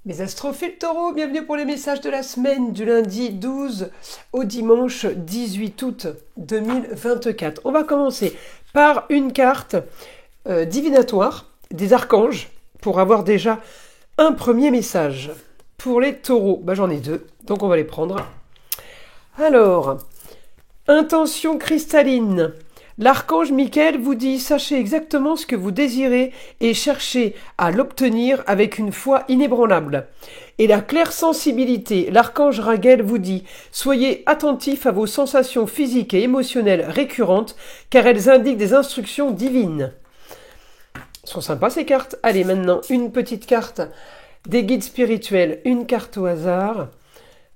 Mes astrophiles taureaux, bienvenue pour les messages de la semaine du lundi 12 au dimanche 18 août 2024. On va commencer par une carte divinatoire des archanges pour avoir déjà un premier message. Pour les taureaux, j'en ai deux, donc on va les prendre. Alors, intention cristalline. L'archange Michael vous dit « Sachez exactement ce que vous désirez et cherchez à l'obtenir avec une foi inébranlable. » Et la claire sensibilité, l'archange Raguel vous dit « Soyez attentifs à vos sensations physiques et émotionnelles récurrentes, car elles indiquent des instructions divines. » Elles sont sympas ces cartes. Allez, maintenant, une petite carte des guides spirituels, une carte au hasard.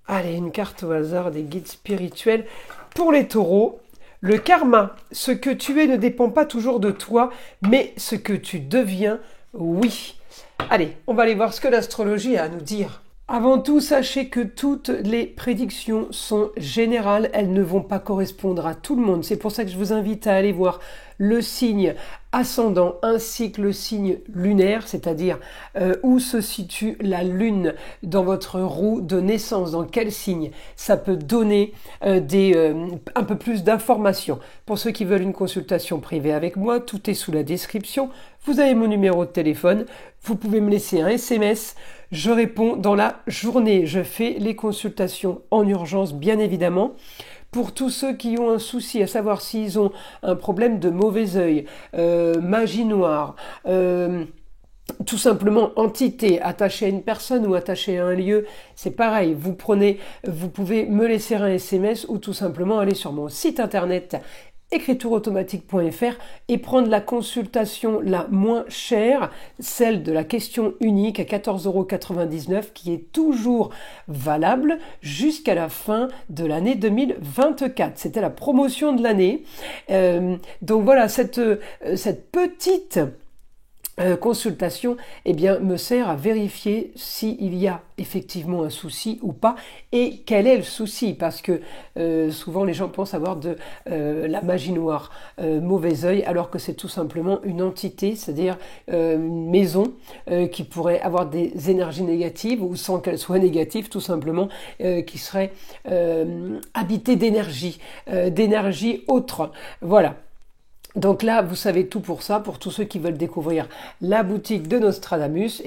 Allez, une carte au hasard des guides spirituels pour les taureaux. Le karma, ce que tu es ne dépend pas toujours de toi, mais ce que tu deviens, oui. Allez, on va aller voir ce que l'astrologie a à nous dire. Avant tout, sachez que toutes les prédictions sont générales, elles ne vont pas correspondre à tout le monde. C'est pour ça que je vous invite à aller voir le signe ascendant ainsi que le signe lunaire, c'est-à-dire où se situe la lune dans votre roue de naissance, dans quel signe. Ça peut donner un peu plus d'informations. Pour ceux qui veulent une consultation privée avec moi, tout est sous la description. Vous avez mon numéro de téléphone, vous pouvez me laisser un SMS. Je réponds dans la journée. Je fais les consultations en urgence, bien évidemment. Pour tous ceux qui ont un souci, à savoir s'ils ont un problème de mauvais œil, magie noire, tout simplement entité attachée à une personne ou attachée à un lieu, c'est pareil. Vous pouvez me laisser un SMS ou tout simplement aller sur mon site internet écritureautomatique.fr et prendre la consultation la moins chère, celle de la question unique à 14,99 € qui est toujours valable jusqu'à la fin de l'année 2024. C'était la promotion de l'année. Donc voilà, cette petite consultation me sert à vérifier s'il y a effectivement un souci ou pas et quel est le souci, parce que souvent les gens pensent avoir de la magie noire, mauvais œil, alors que c'est tout simplement une entité, c'est-à-dire une maison qui pourrait avoir des énergies négatives ou sans qu'elles soient négatives, tout simplement qui serait habitée d'énergie autre. Voilà. Donc là, vous savez tout pour ça. Pour tous ceux qui veulent découvrir la boutique de Nostradamus,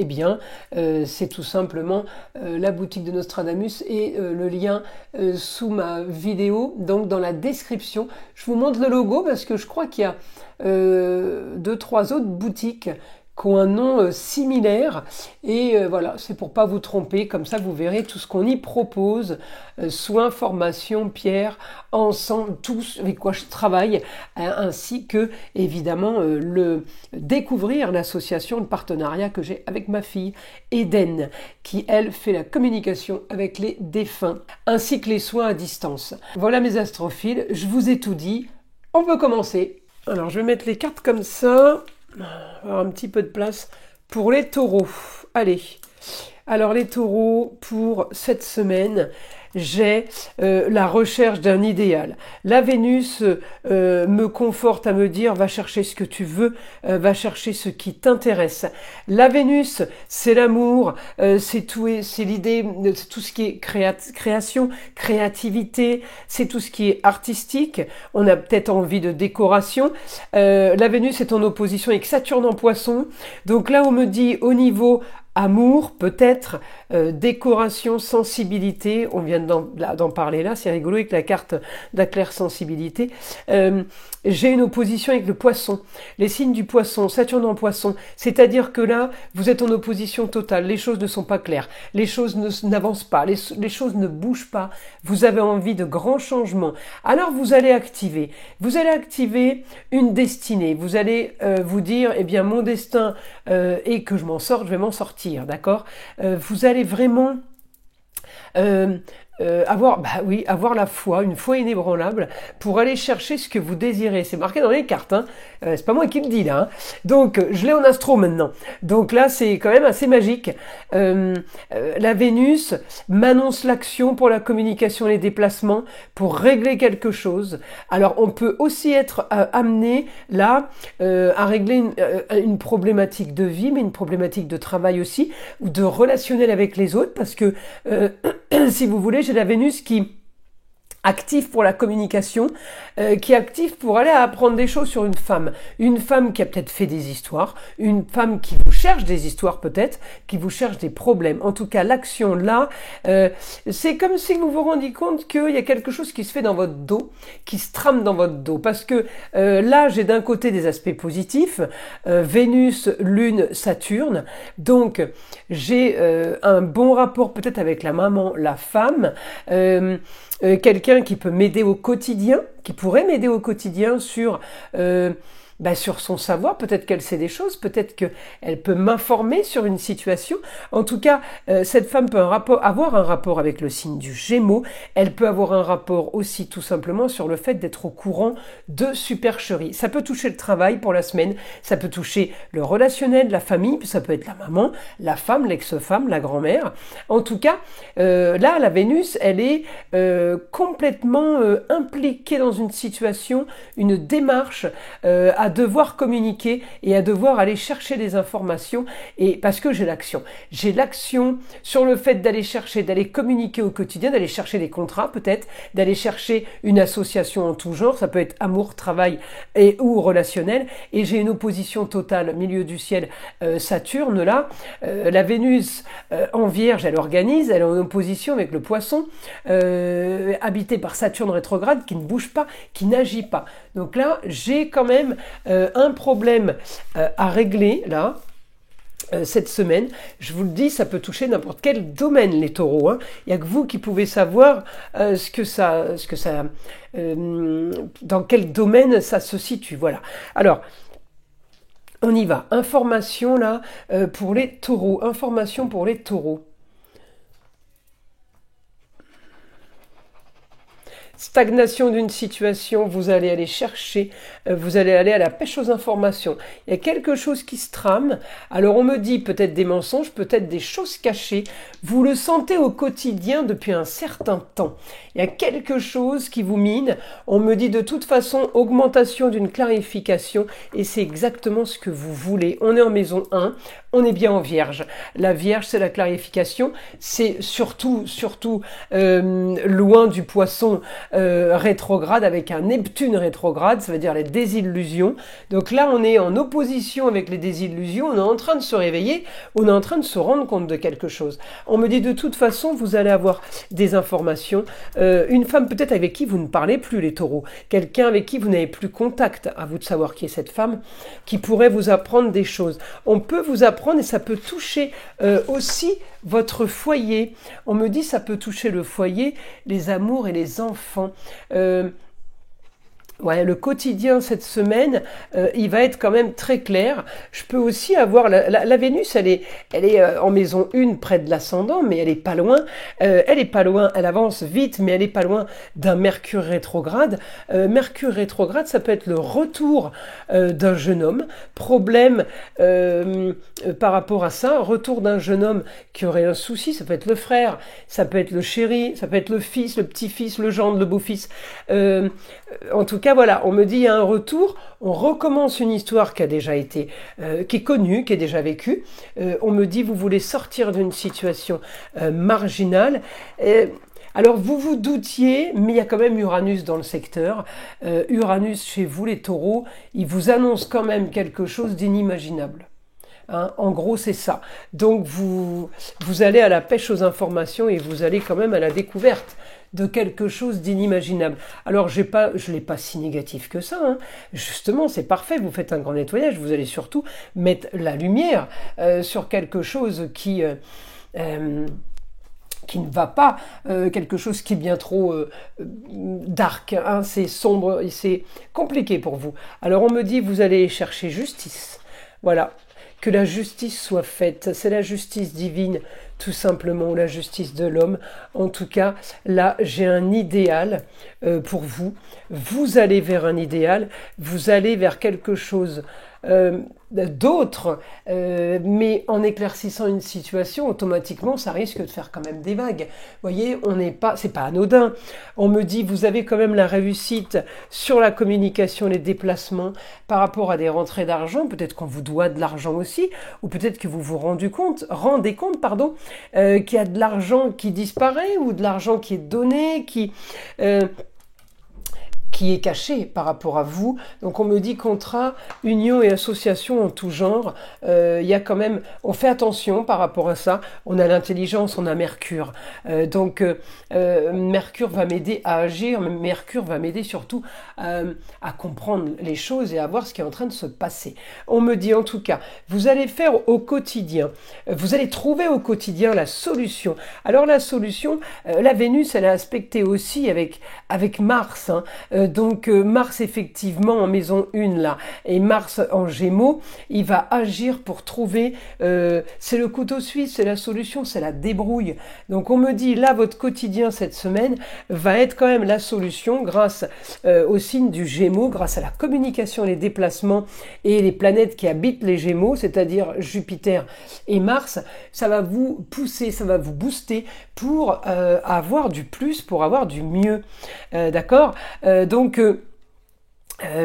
c'est tout simplement la boutique de Nostradamus et le lien sous ma vidéo, donc dans la description. Je vous montre le logo parce que je crois qu'il y a 2-3 autres boutiques qui ont un nom similaire et voilà, c'est pour pas vous tromper, comme ça vous verrez tout ce qu'on y propose, soins, formation, pierre, ensemble, tout avec quoi je travaille, ainsi que évidemment le découvrir l'association, le partenariat que j'ai avec ma fille Eden, qui elle fait la communication avec les défunts, ainsi que les soins à distance. Voilà mes astrophiles, je vous ai tout dit, on peut commencer. Alors je vais mettre les cartes comme ça. Avoir un petit peu de place pour les taureaux. Allez, alors les taureaux, pour cette semaine, j'ai la recherche d'un idéal. La Vénus me conforte à me dire va chercher ce que tu veux, va chercher ce qui t'intéresse. La Vénus, c'est l'amour, c'est l'idée, c'est tout ce qui est création, créativité, c'est tout ce qui est artistique. On a peut-être envie de décoration. La Vénus est en opposition avec Saturne en Poisson. Donc là, on me dit au niveau amour, peut-être, décoration, sensibilité, on vient d'en parler là, c'est rigolo avec la carte de la claire sensibilité. J'ai une opposition avec le poisson, les signes du poisson, Saturne en poisson, c'est-à-dire que là, vous êtes en opposition totale, les choses ne sont pas claires, les choses n'avancent pas, les choses ne bougent pas, vous avez envie de grands changements. Alors vous allez activer une destinée, vous allez vous dire, mon destin est que je m'en sorte, je vais m'en sortir. D'accord, vous allez vraiment avoir la foi, une foi inébranlable pour aller chercher ce que vous désirez. C'est marqué dans les cartes, hein. C'est pas moi qui le dis là, hein. Donc je l'ai en astro maintenant. Donc là c'est quand même assez magique. La Vénus m'annonce l'action pour la communication, les déplacements, pour régler quelque chose. Alors on peut aussi être amené là à régler une problématique de vie, mais une problématique de travail aussi, ou de relationnel avec les autres, parce que si vous voulez, j'ai la Vénus qui active pour la communication, qui est active pour aller apprendre des choses sur une femme qui a peut-être fait des histoires, une femme qui vous cherche des histoires peut-être, qui vous cherche des problèmes. En tout cas, l'action là, c'est comme si vous vous rendiez compte qu'il y a quelque chose qui se fait dans votre dos, qui se trame dans votre dos, parce que là, j'ai d'un côté des aspects positifs, Vénus, Lune, Saturne, donc j'ai un bon rapport peut-être avec la maman, la femme, quelqu'un qui peut m'aider au quotidien, qui pourrait m'aider au quotidien sur son savoir, peut-être qu'elle sait des choses, peut-être qu'elle peut m'informer sur une situation. En tout cas, cette femme peut avoir un rapport avec le signe du Gémeaux, elle peut avoir un rapport aussi tout simplement sur le fait d'être au courant de supercheries. Ça peut toucher le travail pour la semaine, ça peut toucher le relationnel, la famille, ça peut être la maman, la femme, l'ex-femme, la grand-mère. En tout cas, là, la Vénus, elle est complètement impliquée dans une situation, une démarche à devoir communiquer et à devoir aller chercher des informations, et parce que j'ai l'action sur le fait d'aller chercher, d'aller communiquer au quotidien, d'aller chercher des contrats peut-être, d'aller chercher une association en tout genre, ça peut être amour, travail et ou relationnel, et j'ai une opposition totale milieu du ciel Saturne là, la Vénus en Vierge, elle organise, elle est en opposition avec le Poisson, habité par Saturne rétrograde qui ne bouge pas, qui n'agit pas. Donc là, j'ai quand même un problème à régler là. Cette semaine, je vous le dis, ça peut toucher n'importe quel domaine, les taureaux, hein. Il n'y a que vous qui pouvez savoir dans quel domaine ça se situe. Voilà. Alors, on y va. Information là pour les taureaux. Information pour les taureaux. Stagnation d'une situation, vous allez aller chercher, vous allez aller à la pêche aux informations. Il y a quelque chose qui se trame, alors on me dit peut-être des mensonges, peut-être des choses cachées, vous le sentez au quotidien depuis un certain temps. Il y a quelque chose qui vous mine, on me dit de toute façon augmentation d'une clarification, et c'est exactement ce que vous voulez. On est en maison 1, on est bien en Vierge. La Vierge, c'est la clarification, c'est surtout loin du Poisson rétrograde, avec un Neptune rétrograde, ça veut dire les désillusions. Donc là, on est en opposition avec les désillusions, on est en train de se réveiller, on est en train de se rendre compte de quelque chose. On me dit de toute façon, vous allez avoir des informations. Une femme peut-être avec qui vous ne parlez plus, les taureaux. Quelqu'un avec qui vous n'avez plus contact, à vous de savoir qui est cette femme, qui pourrait vous apprendre des choses. On peut vous apprendre, et ça peut toucher aussi votre foyer. On me dit ça peut toucher le foyer, les amours et les enfants. Ouais, le quotidien cette semaine, il va être quand même très clair. Je peux aussi avoir la Vénus, elle est en maison 1 près de l'ascendant, mais elle est pas loin. Elle avance vite, mais elle est pas loin d'un Mercure rétrograde. Mercure rétrograde, ça peut être le retour d'un jeune homme. Problème par rapport à ça, retour d'un jeune homme qui aurait un souci. Ça peut être le frère, ça peut être le chéri, ça peut être le fils, le petit-fils, le gendre, le beau-fils. En tout cas, voilà, on me dit il y a un retour, on recommence une histoire qui a déjà été, qui est connue, qui est déjà vécue. On me dit vous voulez sortir d'une situation marginale. Alors vous vous doutiez, mais il y a quand même Uranus dans le secteur. Uranus chez vous les taureaux, il vous annonce quand même quelque chose d'inimaginable. Hein, en gros, c'est ça. Donc, vous allez à la pêche aux informations et vous allez quand même à la découverte de quelque chose d'inimaginable. Alors, je l'ai pas si négatif que ça. Hein. Justement, c'est parfait. Vous faites un grand nettoyage. Vous allez surtout mettre la lumière sur quelque chose qui ne va pas, quelque chose qui est bien trop dark, hein, c'est sombre, c'est compliqué pour vous. Alors, on me dit, vous allez chercher justice. Voilà. Que la justice soit faite, c'est la justice divine, tout simplement, ou la justice de l'homme. En tout cas, là, j'ai un idéal pour vous. Vous allez vers un idéal, vous allez vers quelque chose d'autre, mais en éclaircissant une situation, automatiquement, ça risque de faire quand même des vagues. Vous voyez, c'est pas anodin. On me dit, vous avez quand même la réussite sur la communication, les déplacements, par rapport à des rentrées d'argent. Peut-être qu'on vous doit de l'argent aussi, ou peut-être que vous vous rendez compte, qu'il y a de l'argent qui disparaît, ou de l'argent qui est donné, qui est caché par rapport à vous. Donc on me dit contrat, union et association en tout genre. Il y a quand même, on fait attention par rapport à ça. On a l'intelligence, on a Mercure. Donc Mercure va m'aider à agir, mais Mercure va m'aider surtout à comprendre les choses et à voir ce qui est en train de se passer. On me dit en tout cas, vous allez faire au quotidien, vous allez trouver au quotidien la solution. Alors la solution, la Vénus, elle est aspectée aussi avec Mars, hein. Donc Mars effectivement en maison 1 là, et Mars en Gémeaux, il va agir pour trouver, c'est le couteau suisse, c'est la solution, c'est la débrouille. Donc on me dit là, votre quotidien cette semaine va être quand même la solution grâce au signe du Gémeaux, grâce à la communication, les déplacements et les planètes qui habitent les Gémeaux, c'est-à-dire Jupiter et Mars. Ça va vous pousser, ça va vous booster pour avoir du plus, pour avoir du mieux. D'accord, donc,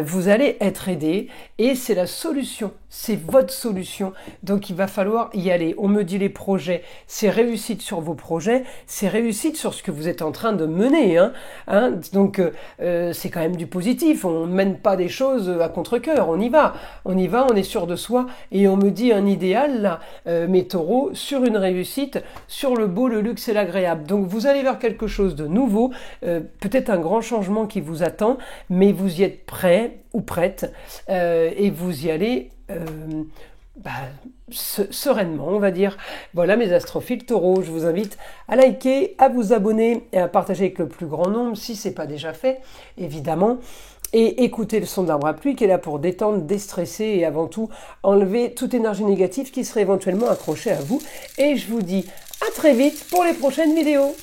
vous allez être aidé et c'est la solution, c'est votre solution. Donc, il va falloir y aller. On me dit les projets, c'est réussite sur vos projets, c'est réussite sur ce que vous êtes en train de mener. Donc, c'est quand même du positif. On ne mène pas des choses à contre-cœur. On y va, on est sûr de soi. Et on me dit un idéal, là, mes taureaux, sur une réussite, sur le beau, le luxe et l'agréable. Donc, vous allez vers quelque chose de nouveau, peut-être un grand changement qui vous attend, mais vous y êtes prêt ou prête et vous y allez sereinement, on va dire. Voilà mes astrophiles taureaux, je vous invite à liker, à vous abonner et à partager avec le plus grand nombre si ce n'est pas déjà fait, évidemment. Et écoutez le son d'arbre à pluie qui est là pour détendre, déstresser et avant tout enlever toute énergie négative qui serait éventuellement accrochée à vous. Et je vous dis à très vite pour les prochaines vidéos.